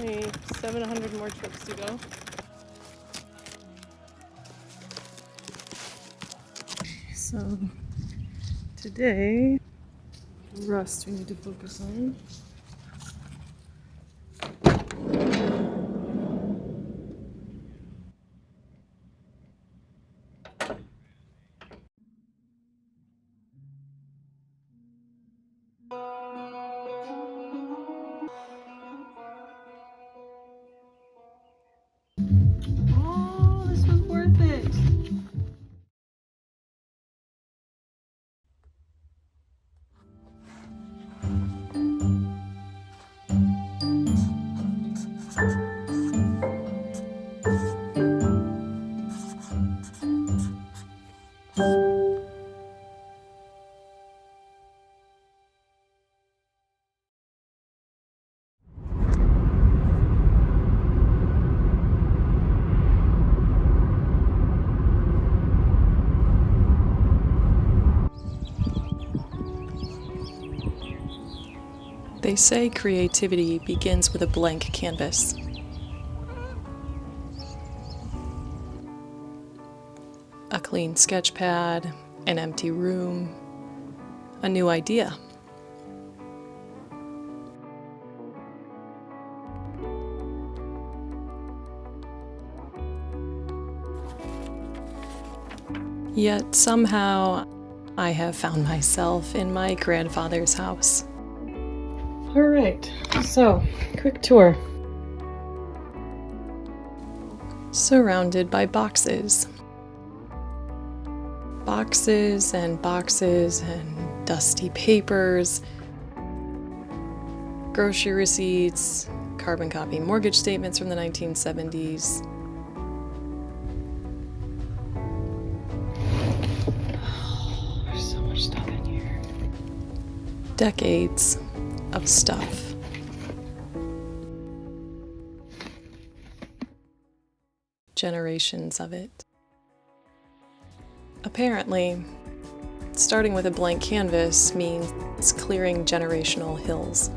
Only 700 more trips to go. So today, rust we need to focus on. Oh, this was worth it. They say creativity begins with a blank canvas. A clean sketch pad, an empty room, a new idea. Yet somehow I have found myself in my grandfather's house. All right, so quick tour. Surrounded by boxes. Boxes and boxes and dusty papers, grocery receipts, carbon copy mortgage statements from the 1970s. Oh, there's so much stuff in here. Decades of stuff. Generations of it. Apparently, starting with a blank canvas means clearing generational hills.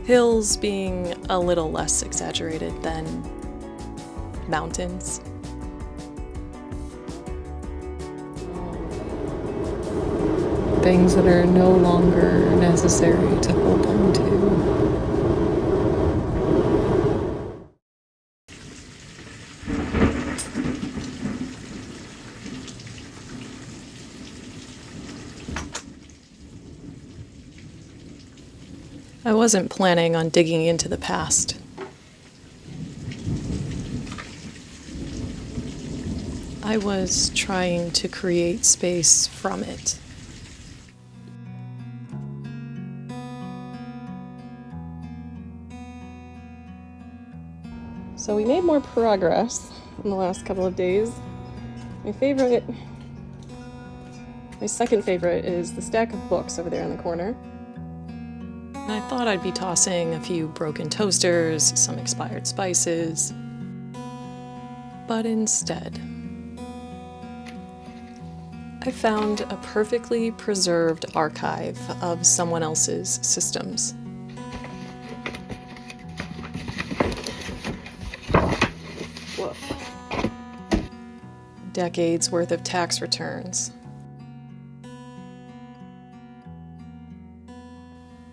Hills being a little less exaggerated than mountains. Things that are no longer necessary to hold on to. I wasn't planning on digging into the past. I was trying to create space from it. So we made more progress in the last couple of days. My second favorite is the stack of books over there in the corner. And I thought I'd be tossing a few broken toasters, some expired spices, but instead, I found a perfectly preserved archive of someone else's systems. Whoa. Decades worth of tax returns.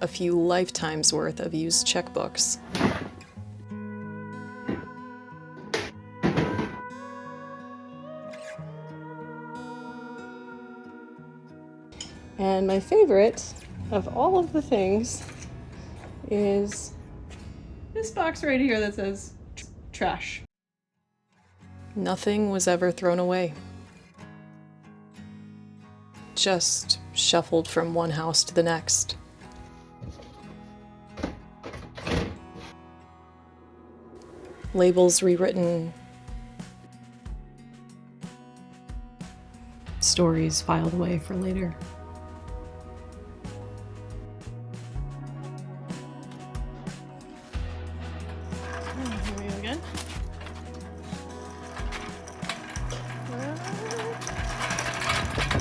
A few lifetimes worth of used checkbooks. And my favorite of all of the things is this box right here that says trash. Nothing was ever thrown away. Just shuffled from one house to the next. Labels rewritten. Stories filed away for later. Here we go again.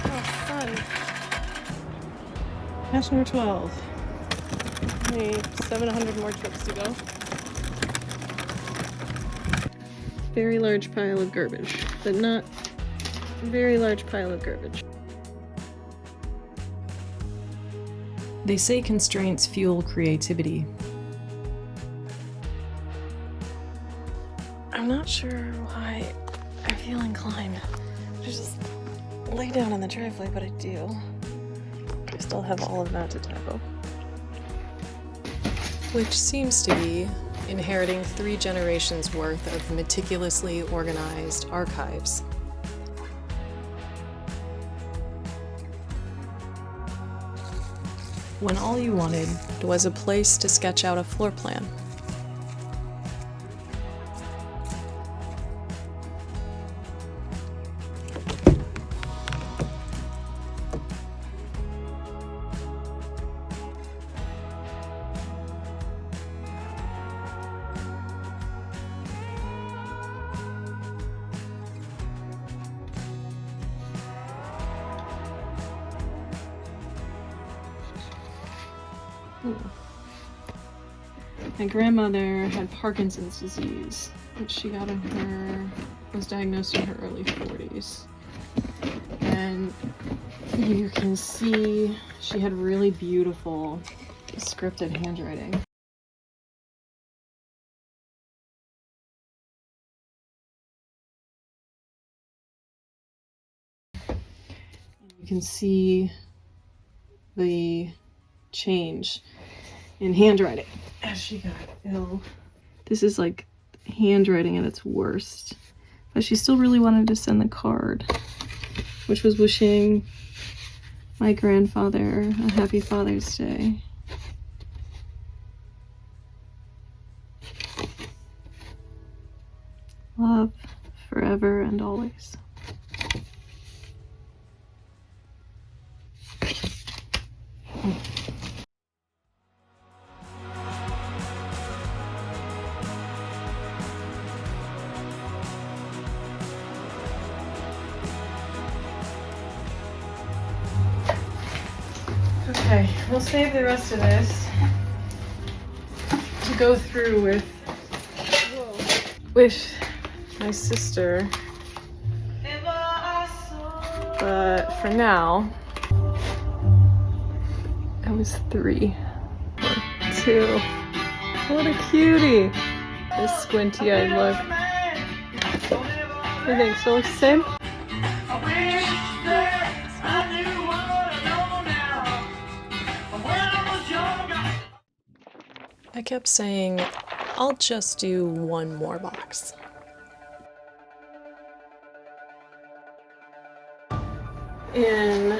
Oh, fun. Match number 12. Only 700 more trips to go. very large pile of garbage, but not a very large pile of garbage. They say constraints fuel creativity. I'm not sure why I feel inclined to just lay down in the driveway, but I do. I still have all of that to tackle. Which seems to be inheriting 3 generations worth of meticulously organized archives. When all you wanted was a place to sketch out a floor plan. My grandmother had Parkinson's disease, which she got was diagnosed in her early 40s. And you can see she had really beautiful scripted handwriting. You can see the change in handwriting as she got ill. This is like handwriting at its worst. But she still really wanted to send the card, which was wishing my grandfather a happy Father's Day. Love forever and always. Okay, we'll save the rest of this to go through with my sister. But for now, I was 3 or 2. What a cutie! This squinty-eyed look. I think so. Same. I kept saying, I'll just do 1 more box. In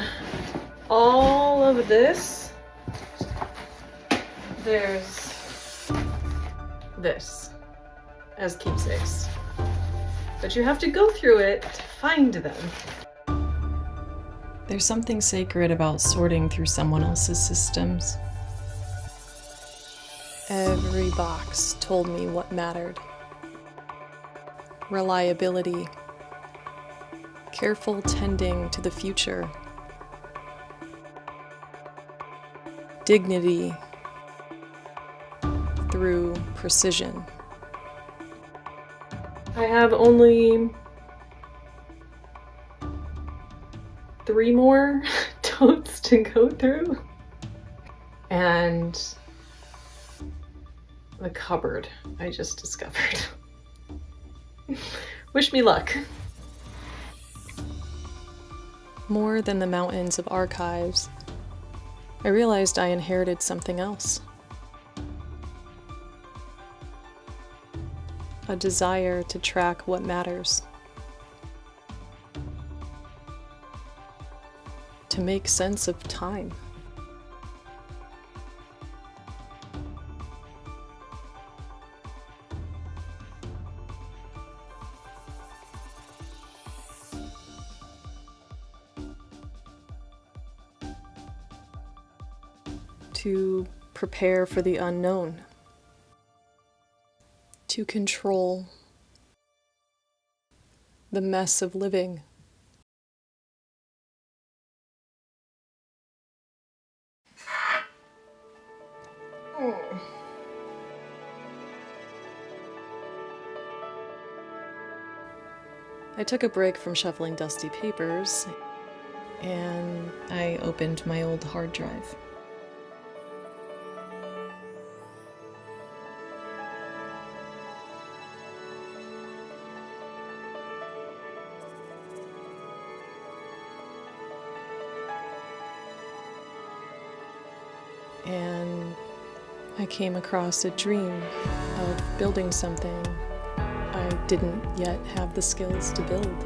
all of this, there's this as keepsakes. But you have to go through it to find them. There's something sacred about sorting through someone else's systems. Every box told me what mattered. Reliability, careful tending to the future, dignity through precision. I have only 3 more totes to go through, and the cupboard I just discovered. Wish me luck. More than the mountains of archives, I realized I inherited something else. A desire to track what matters. To make sense of time. To prepare for the unknown, to control the mess of living. I took a break from shuffling dusty papers, and I opened my old hard drive. And I came across a dream of building something I didn't yet have the skills to build.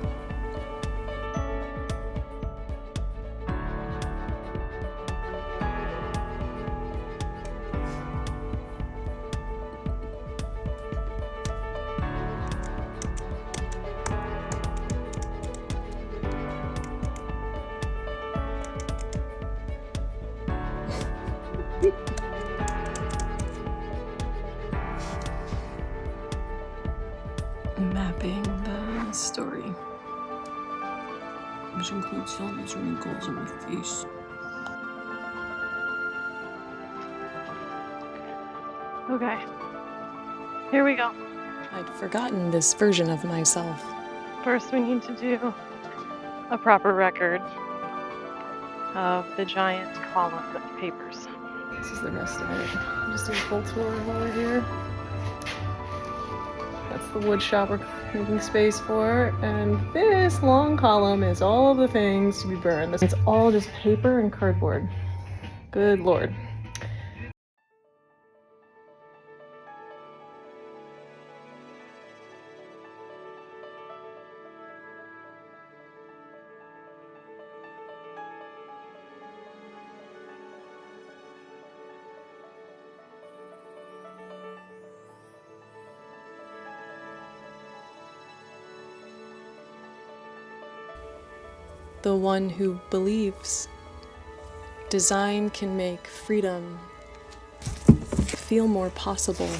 Mapping the story, which includes all these wrinkles on my face. Okay, here we go. I'd forgotten this version of myself. First, we need to do a proper record of the giant column of papers. This is the rest of it. I'm just doing a full tour while we're here. That's the wood shop we're making space for, and this long column is all of the things to be burned. It's all just paper and cardboard. Good Lord. The one who believes design can make freedom feel more possible.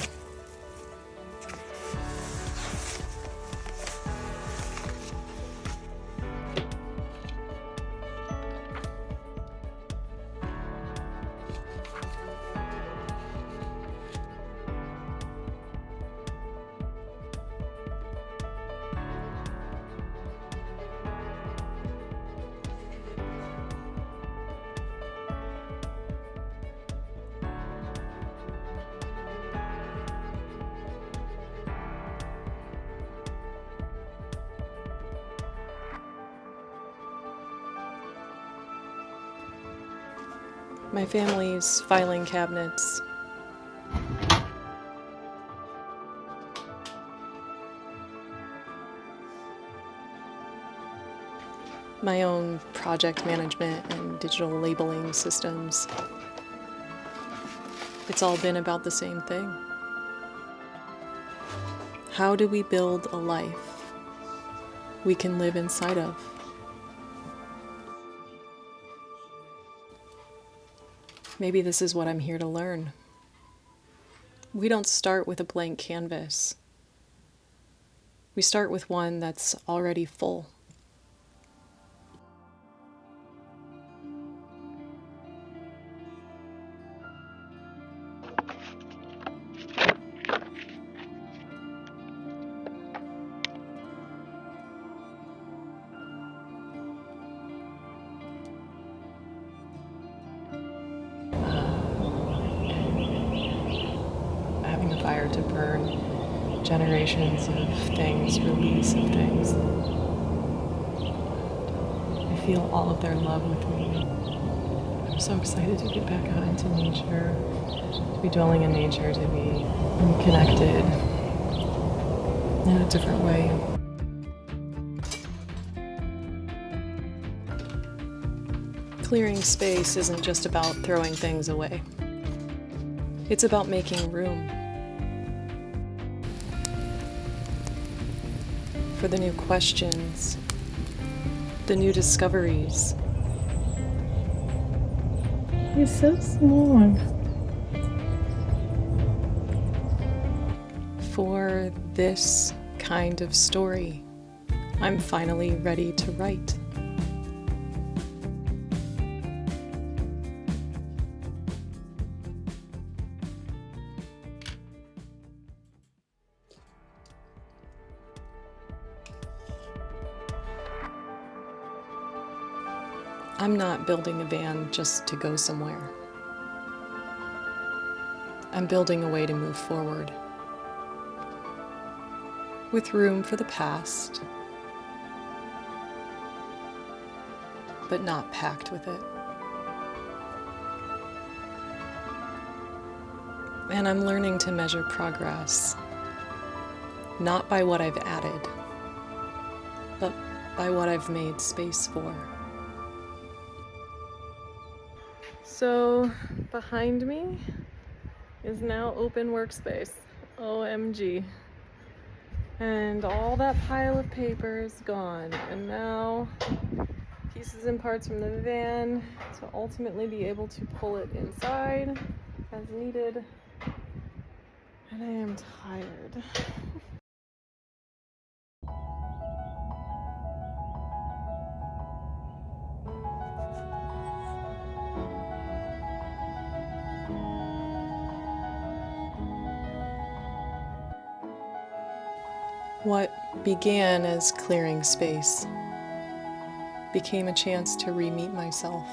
My family's filing cabinets. My own project management and digital labeling systems. It's all been about the same thing. How do we build a life we can live inside of? Maybe this is what I'm here to learn. We don't start with a blank canvas. We start with one that's already full. Having a fire to burn generations of things, release of things. I feel all of their love with me. I'm so excited to get back out into nature, to be dwelling in nature, to be connected in a different way. Clearing space isn't just about throwing things away. It's about making room for the new questions, the new discoveries. He's so small. For this kind of story, I'm finally ready to write. I'm not building a van just to go somewhere. I'm building a way to move forward, with room for the past, but not packed with it. And I'm learning to measure progress, not by what I've added, but by what I've made space for. So, behind me is now open workspace. OMG. And all that pile of paper is gone. And now pieces and parts from the van to ultimately be able to pull it inside as needed. And I am tired. What began as clearing space became a chance to re-meet myself.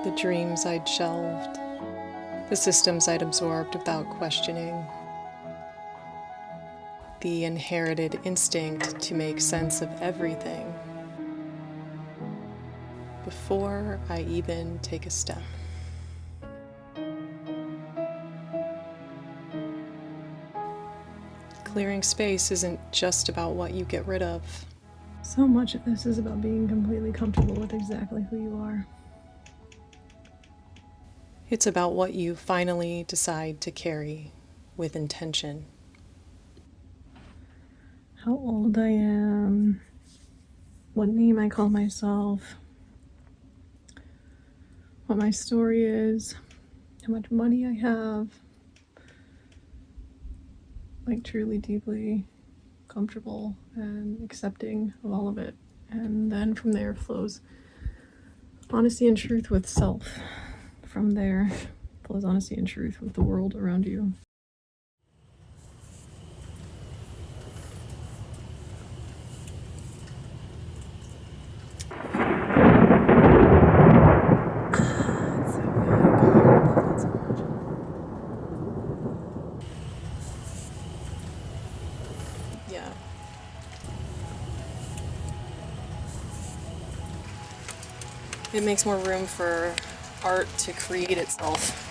The dreams I'd shelved, the systems I'd absorbed without questioning, the inherited instinct to make sense of everything before I even take a step. Clearing space isn't just about what you get rid of. So much of this is about being completely comfortable with exactly who you are. It's about what you finally decide to carry with intention. How old I am, what name I call myself, what my story is, how much money I have. Like truly deeply comfortable and accepting of all of it. And then from there flows honesty and truth with self. From there flows honesty and truth with the world around you. Yeah. It makes more room for art to create itself.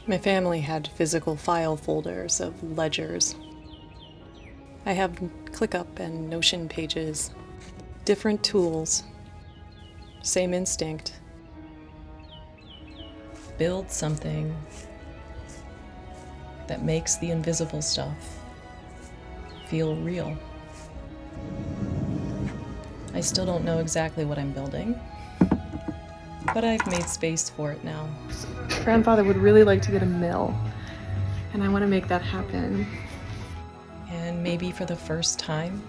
My family had physical file folders of ledgers. I have ClickUp and Notion pages, different tools, same instinct. Build something that makes the invisible stuff feel real. I still don't know exactly what I'm building, but I've made space for it now. Grandfather would really like to get a mill, and I want to make that happen. And maybe for the first time,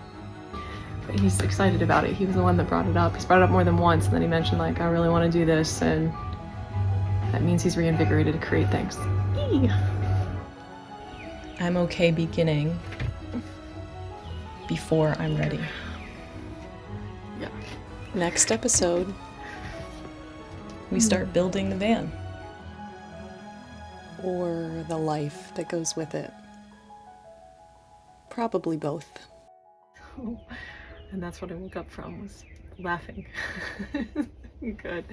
But he's excited about it. He was the one that brought it up. He's brought it up more than once, and then he mentioned, like, I really want to do this, and that means he's reinvigorated to create things. Eee. I'm okay beginning before I'm ready. Yeah. Next episode, we start building the van. Or the life that goes with it. Probably both. And that's what I woke up from, was laughing. Good.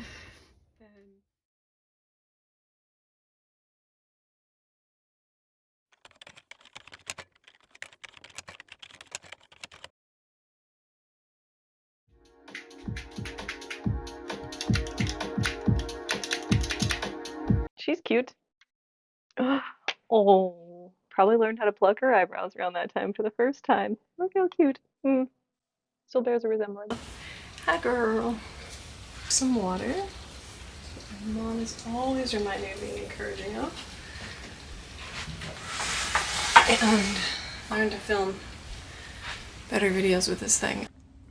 She's cute. Oh, probably learned how to pluck her eyebrows around that time for the first time. Look how cute. Still bears a resemblance. Hi, girl. Some water. My mom is always reminding me, encouraging of. And learn to film better videos with this thing.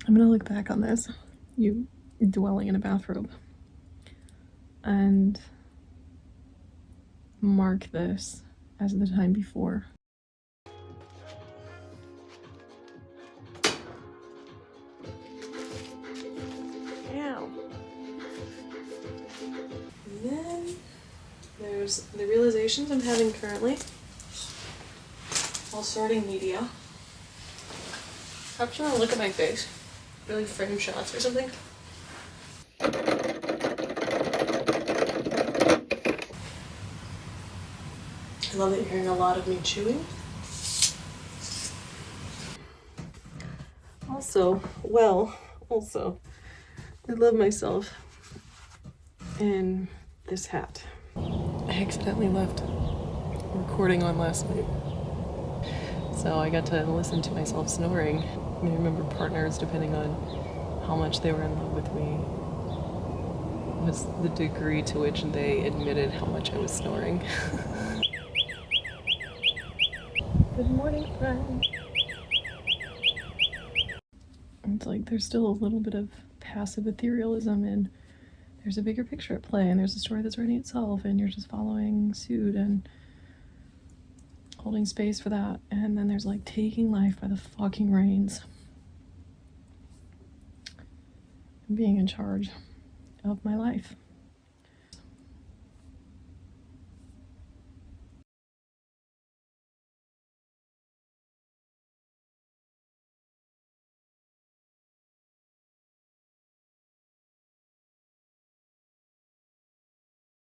I'm gonna look back on this, you dwelling in a bathrobe, and mark this as the time before. Ow. And then there's the realizations I'm having currently while sorting media. Perhaps you want to look at my face? Really frame shots or something? I love that you're hearing a lot of me chewing. Also, I love myself in this hat. I accidentally left recording on last night. So I got to listen to myself snoring. I remember partners, depending on how much they were in love with me, was the degree to which they admitted how much I was snoring. Good morning, friend. It's like there's still a little bit of passive etherealism, and there's a bigger picture at play, and there's a story that's writing itself, and you're just following suit and holding space for that. And then there's like taking life by the fucking reins and being in charge of my life.